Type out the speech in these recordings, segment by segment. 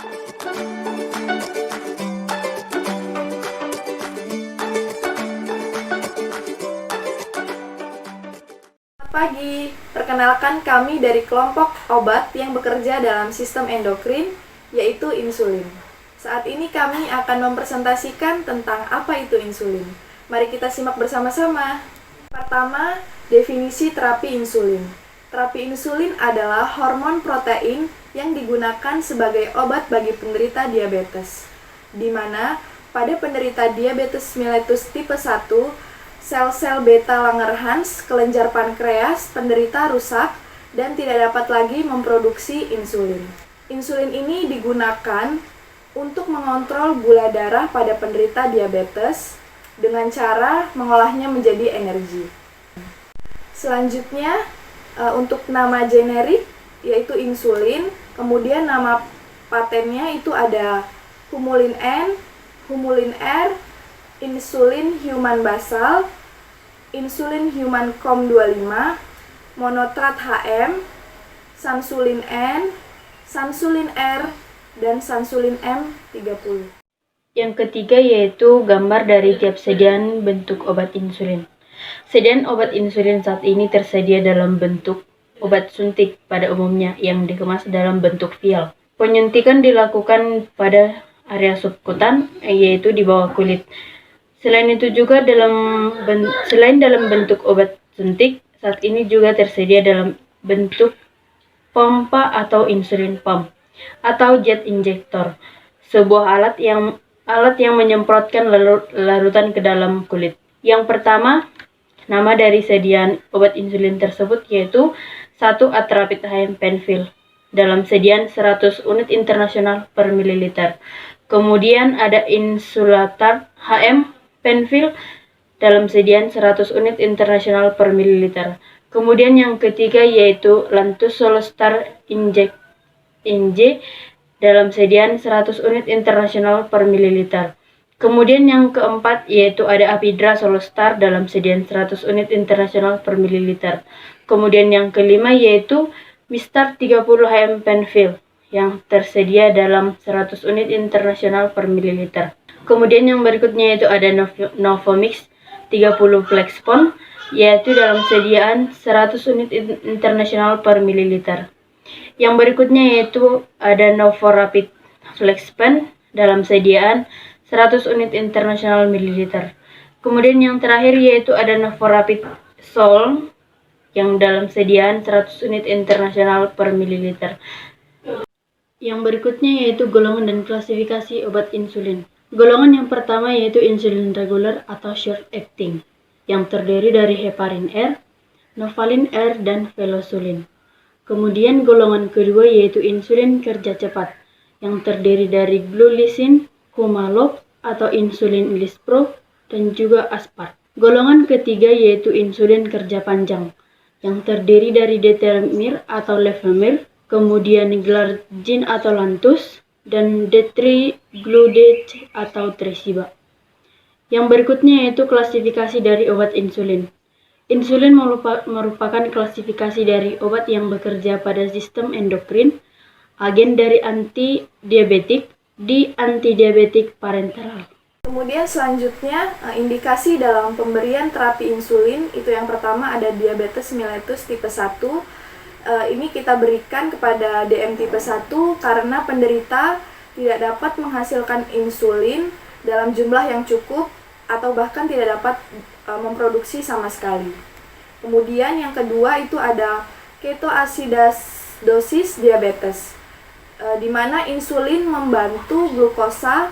Pagi, perkenalkan kami dari kelompok obat yang bekerja dalam sistem endokrin, yaitu insulin. Saat ini kami akan mempresentasikan tentang apa itu insulin. Mari kita simak bersama-sama. Pertama, definisi terapi insulin. Terapi insulin adalah hormon protein yang digunakan sebagai obat bagi penderita diabetes, di mana pada penderita diabetes mellitus tipe 1, sel-sel beta Langerhans, kelenjar pankreas, penderita rusak dan tidak dapat lagi memproduksi insulin. Insulin ini digunakan untuk mengontrol gula darah pada penderita diabetes dengan cara mengolahnya menjadi energi. Selanjutnya, untuk nama generik yaitu insulin, kemudian nama patennya itu ada Humulin N, Humulin R, insulin human basal, insulin human COM25, monotrat HM, sansulin N, sansulin R, dan sansulin M30. Yang ketiga yaitu gambar dari tiap sediaan bentuk obat insulin. Sediaan obat insulin saat ini tersedia dalam bentuk obat suntik pada umumnya yang dikemas dalam bentuk vial. Penyuntikan dilakukan pada area subkutan, yaitu di bawah kulit. Selain itu juga selain dalam bentuk obat suntik, saat ini juga tersedia dalam bentuk pompa atau insulin pump atau jet injector, sebuah alat yang menyemprotkan larutan ke dalam kulit. Yang pertama, nama dari sediaan obat insulin tersebut yaitu 1 atrapid HM penfil dalam sediaan 100 unit internasional per mililiter. Kemudian ada Insulatard HM penfil dalam sediaan 100 unit internasional per mililiter. Kemudian yang ketiga yaitu Lantus Solostar NJ dalam sediaan 100 unit internasional per mililiter. Kemudian yang keempat yaitu ada Apidra Solostar dalam sediaan 100 unit internasional per mililiter. Kemudian yang kelima yaitu Mistart 30 HM penfil yang tersedia dalam 100 unit internasional per mililiter. Kemudian yang berikutnya yaitu ada Novomix 30 Flexpon yaitu dalam sediaan 100 unit internasional per mililiter. Yang berikutnya yaitu ada Novorapid Flexpen dalam sediaan 100 unit internasional mililiter. Kemudian yang terakhir yaitu ada Novorapid Sol yang dalam sediaan 100 unit internasional per mililiter. Yang berikutnya yaitu golongan dan klasifikasi obat insulin. Golongan yang pertama yaitu insulin reguler atau short acting yang terdiri dari heparin R, Novalin R, dan Velosulin. Kemudian golongan kedua yaitu insulin kerja cepat yang terdiri dari Glulisin, Humalog atau insulin Lispro, dan juga Aspart. Golongan ketiga yaitu insulin kerja panjang yang terdiri dari Detemir atau Levemir, kemudian Glargine atau Lantus, dan D3-glutamate atau Tresiba. Yang berikutnya yaitu klasifikasi dari obat insulin. Insulin merupakan klasifikasi dari obat yang bekerja pada sistem endokrin, agen dari antidiabetik di antidiabetik parenteral. Kemudian selanjutnya, indikasi dalam pemberian terapi insulin, itu yang pertama ada diabetes mellitus tipe 1. Ini kita berikan kepada DM tipe 1 karena penderita tidak dapat menghasilkan insulin dalam jumlah yang cukup atau bahkan tidak dapat memproduksi sama sekali. Kemudian yang kedua itu ada ketoasidosis diabetes, di mana insulin membantu glukosa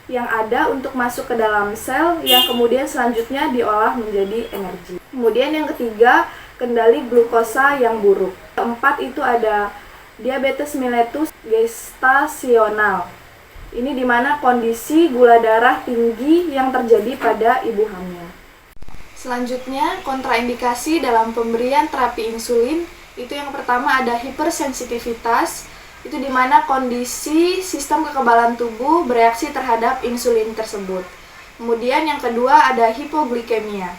yang ada untuk masuk ke dalam sel yang kemudian selanjutnya diolah menjadi energi. Kemudian yang ketiga, kendali glukosa yang buruk. Keempat itu ada diabetes mellitus gestasional. Ini di mana kondisi gula darah tinggi yang terjadi pada ibu hamil. Selanjutnya, kontraindikasi dalam pemberian terapi insulin, itu yang pertama ada hipersensitivitas, itu di mana kondisi sistem kekebalan tubuh bereaksi terhadap insulin tersebut. Kemudian yang kedua ada hipoglikemia.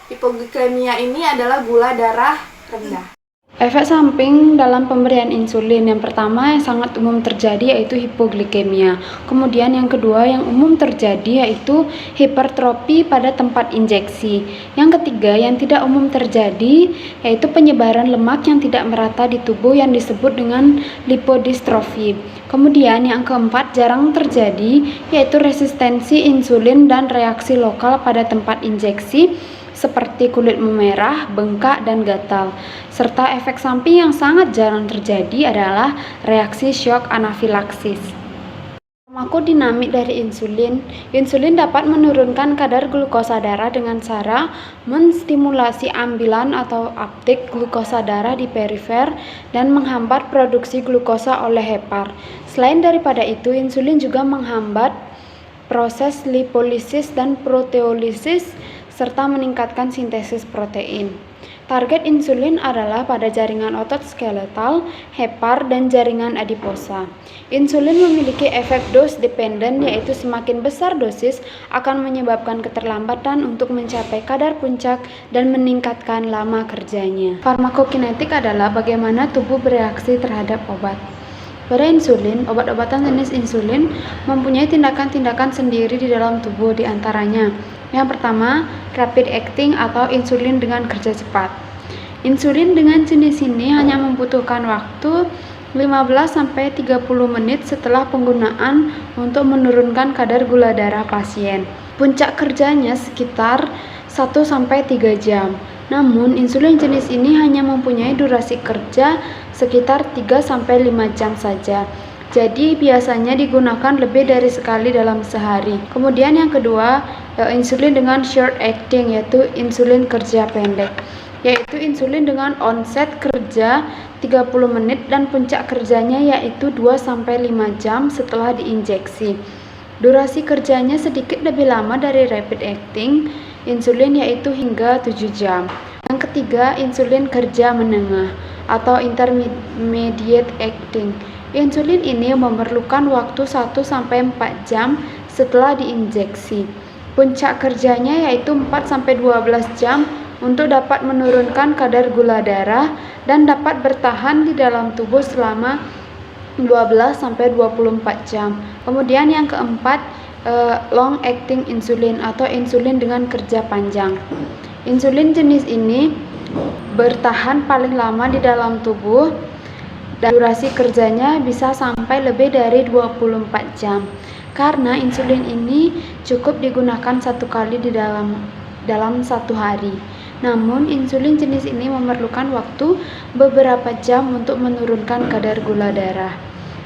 Hipoglikemia ini adalah gula darah rendah. Efek samping dalam pemberian insulin yang pertama yang sangat umum terjadi yaitu hipoglikemia. Kemudian yang kedua yang umum terjadi yaitu hipertrofi pada tempat injeksi. Yang ketiga yang tidak umum terjadi yaitu penyebaran lemak yang tidak merata di tubuh yang disebut dengan lipodystrofi. Kemudian yang keempat jarang terjadi yaitu resistensi insulin dan reaksi lokal pada tempat injeksi seperti kulit memerah, bengkak, dan gatal. Serta efek samping yang sangat jarang terjadi adalah reaksi shock anafilaksis. Farmakodinamik dari insulin. Insulin dapat menurunkan kadar glukosa darah dengan cara menstimulasi ambilan atau uptake glukosa darah di perifer dan menghambat produksi glukosa oleh hepar. Selain daripada itu, insulin juga menghambat proses lipolisis dan proteolisis serta meningkatkan sintesis protein. Target insulin adalah pada jaringan otot skeletal, hepar, dan jaringan adiposa. Insulin memiliki efek dose dependent, yaitu semakin besar dosis akan menyebabkan keterlambatan untuk mencapai kadar puncak dan meningkatkan lama kerjanya. Farmakokinetik adalah bagaimana tubuh bereaksi terhadap obat. Pada insulin, obat-obatan jenis insulin mempunyai tindakan-tindakan sendiri di dalam tubuh, di antaranya yang pertama, rapid acting atau insulin dengan kerja cepat. Insulin dengan jenis ini hanya membutuhkan waktu 15-30 menit setelah penggunaan untuk menurunkan kadar gula darah pasien. Puncak kerjanya sekitar 1-3 jam. Namun, insulin jenis ini hanya mempunyai durasi kerja sekitar 3-5 jam saja. Jadi biasanya digunakan lebih dari sekali dalam sehari. Kemudian yang kedua, insulin dengan short acting, yaitu insulin kerja pendek. Yaitu insulin dengan onset kerja 30 menit dan puncak kerjanya yaitu 2-5 jam setelah diinjeksi. Durasi kerjanya sedikit lebih lama dari rapid acting insulin yaitu hingga 7 jam. Yang ketiga, insulin kerja menengah atau intermediate acting. Insulin ini memerlukan waktu 1-4 jam setelah diinjeksi. Puncak kerjanya yaitu 4-12 jam untuk dapat menurunkan kadar gula darah dan dapat bertahan di dalam tubuh selama 12-24 jam. Kemudian yang keempat, long acting insulin atau insulin dengan kerja panjang. Insulin jenis ini bertahan paling lama di dalam tubuh dan durasi kerjanya bisa sampai lebih dari 24 jam. Karena insulin ini cukup digunakan satu kali di dalam satu hari. Namun, insulin jenis ini memerlukan waktu beberapa jam untuk menurunkan kadar gula darah.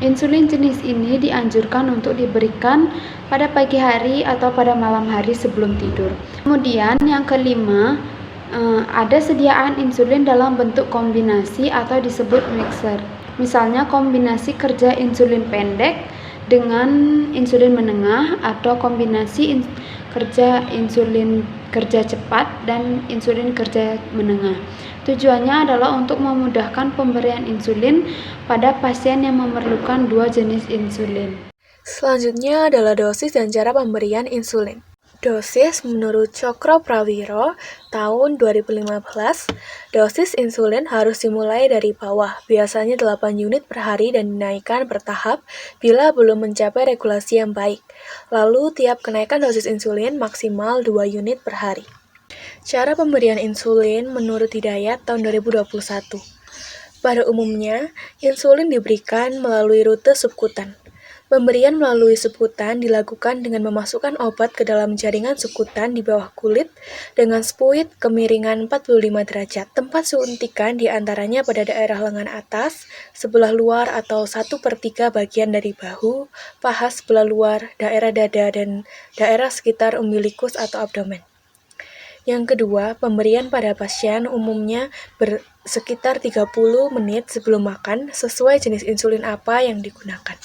Insulin jenis ini dianjurkan untuk diberikan pada pagi hari atau pada malam hari sebelum tidur. Kemudian yang kelima, ada sediaan insulin dalam bentuk kombinasi atau disebut mixer. Misalnya kombinasi kerja insulin pendek dengan insulin menengah atau kombinasi kerja insulin kerja cepat dan insulin kerja menengah. Tujuannya adalah untuk memudahkan pemberian insulin pada pasien yang memerlukan dua jenis insulin. Selanjutnya adalah dosis dan cara pemberian insulin. Dosis menurut Cokro Prawiro tahun 2015, dosis insulin harus dimulai dari bawah, biasanya 8 unit per hari dan dinaikkan bertahap bila belum mencapai regulasi yang baik. Lalu tiap kenaikan dosis insulin maksimal 2 unit per hari. Cara pemberian insulin menurut Hidayat tahun 2021. Pada umumnya, insulin diberikan melalui rute subkutan. Pemberian melalui subkutan dilakukan dengan memasukkan obat ke dalam jaringan subkutan di bawah kulit dengan spuit kemiringan 45 derajat. Tempat suntikan diantaranya pada daerah lengan atas, sebelah luar atau 1/3 bagian dari bahu, paha sebelah luar, daerah dada, dan daerah sekitar umbilikus atau abdomen. Yang kedua, pemberian pada pasien umumnya sekitar 30 menit sebelum makan sesuai jenis insulin apa yang digunakan.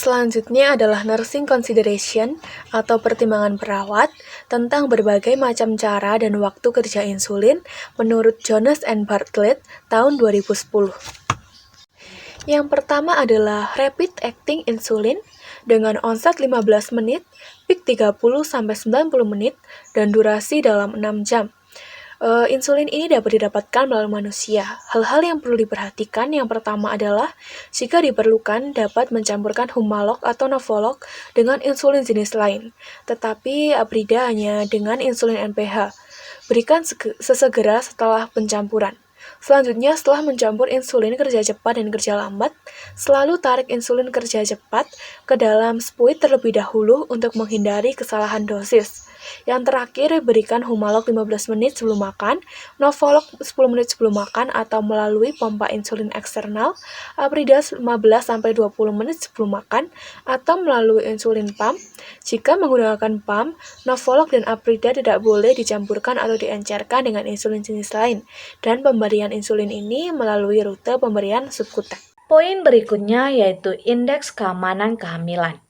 Selanjutnya adalah nursing consideration atau pertimbangan perawat tentang berbagai macam cara dan waktu kerja insulin menurut Jones and Bartlett tahun 2010. Yang pertama adalah rapid acting insulin dengan onset 15 menit, peak 30-90 menit, dan durasi dalam 6 jam. Insulin ini dapat didapatkan melalui manusia. Hal-hal yang perlu diperhatikan yang pertama adalah jika diperlukan dapat mencampurkan Humalog atau Novolog dengan insulin jenis lain, tetapi Abrida hanya dengan insulin NPH. Berikan sesegera setelah pencampuran. Selanjutnya, setelah mencampur insulin kerja cepat dan kerja lambat, selalu tarik insulin kerja cepat ke dalam spuit terlebih dahulu untuk menghindari kesalahan dosis. Yang terakhir, berikan Humalog 15 menit sebelum makan, Novolog 10 menit sebelum makan atau melalui pompa insulin eksternal, Abrida 15-20 menit sebelum makan atau melalui insulin pump. Jika menggunakan pump, Novolog dan Abrida tidak boleh dicampurkan atau diencerkan dengan insulin jenis lain, dan pemberian insulin ini melalui rute pemberian subkutan. Poin berikutnya yaitu indeks keamanan kehamilan.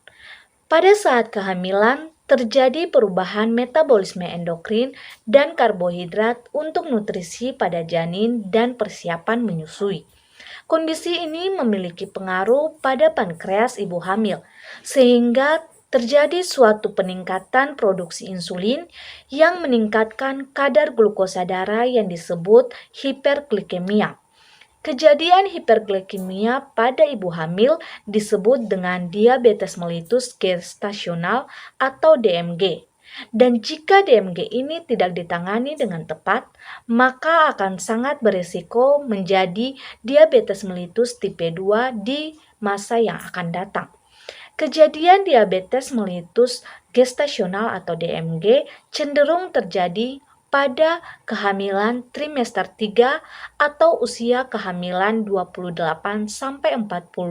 Pada saat kehamilan, terjadi perubahan metabolisme endokrin dan karbohidrat untuk nutrisi pada janin dan persiapan menyusui. Kondisi ini memiliki pengaruh pada pankreas ibu hamil, sehingga terjadi suatu peningkatan produksi insulin yang meningkatkan kadar glukosa darah yang disebut hiperglikemia. Kejadian hiperglikemia pada ibu hamil disebut dengan diabetes mellitus gestasional atau DMG. Dan jika DMG ini tidak ditangani dengan tepat, maka akan sangat berisiko menjadi diabetes mellitus tipe 2 di masa yang akan datang. Kejadian diabetes mellitus gestasional atau DMG cenderung terjadi pada kehamilan trimester 3 atau usia kehamilan 28-40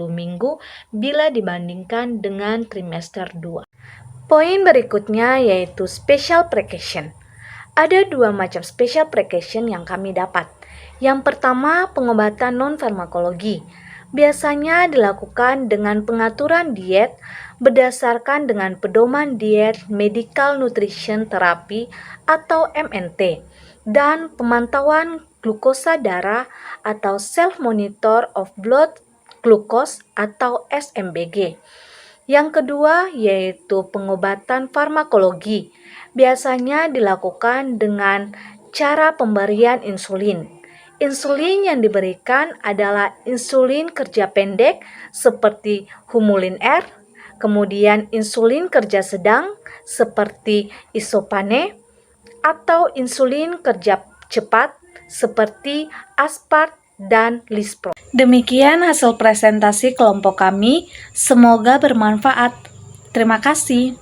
minggu bila dibandingkan dengan trimester 2. Poin berikutnya yaitu special precaution. Ada dua macam special precaution yang kami dapat. Yang pertama, pengobatan non-farmakologi. Biasanya dilakukan dengan pengaturan diet berdasarkan dengan pedoman diet Medical Nutrition Therapy atau MNT dan pemantauan glukosa darah atau Self Monitor of Blood Glucose atau SMBG. Yang kedua yaitu pengobatan farmakologi. Biasanya dilakukan dengan cara pemberian insulin. Insulin yang diberikan adalah insulin kerja pendek seperti Humulin R, kemudian insulin kerja sedang seperti Isopane, atau insulin kerja cepat seperti Aspart dan Lispro. Demikian hasil presentasi kelompok kami, semoga bermanfaat. Terima kasih.